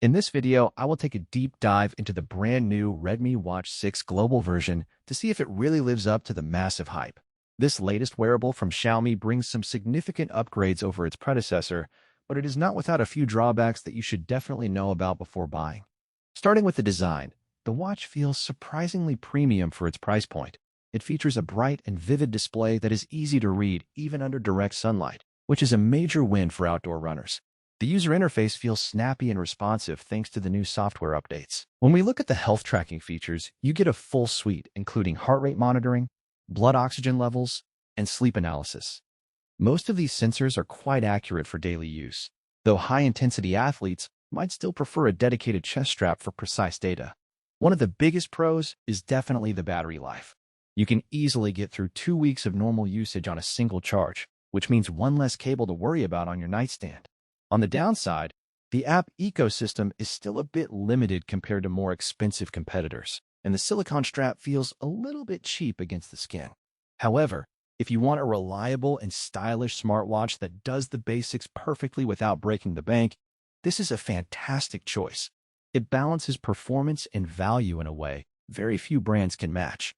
In this video, I will take a deep dive into the brand new Redmi Watch 6 global version to see if it really lives up to the massive hype. This latest wearable from Xiaomi brings some significant upgrades over its predecessor, but it is not without a few drawbacks that you should definitely know about before buying. Starting with the design, the watch feels surprisingly premium for its price point. It features a bright and vivid display that is easy to read even under direct sunlight, which is a major win for outdoor runners. The user interface feels snappy and responsive thanks to the new software updates. When we look at the health tracking features, you get a full suite, including heart rate monitoring, blood oxygen levels, and sleep analysis. Most of these sensors are quite accurate for daily use, though high-intensity athletes might still prefer a dedicated chest strap for precise data. One of the biggest pros is definitely the battery life. You can easily get through 2 weeks of normal usage on a single charge, which means one less cable to worry about on your nightstand. On the downside, the app ecosystem is still a bit limited compared to more expensive competitors, and the silicone strap feels a little bit cheap against the skin. However, if you want a reliable and stylish smartwatch that does the basics perfectly without breaking the bank, this is a fantastic choice. It balances performance and value in a way very few brands can match.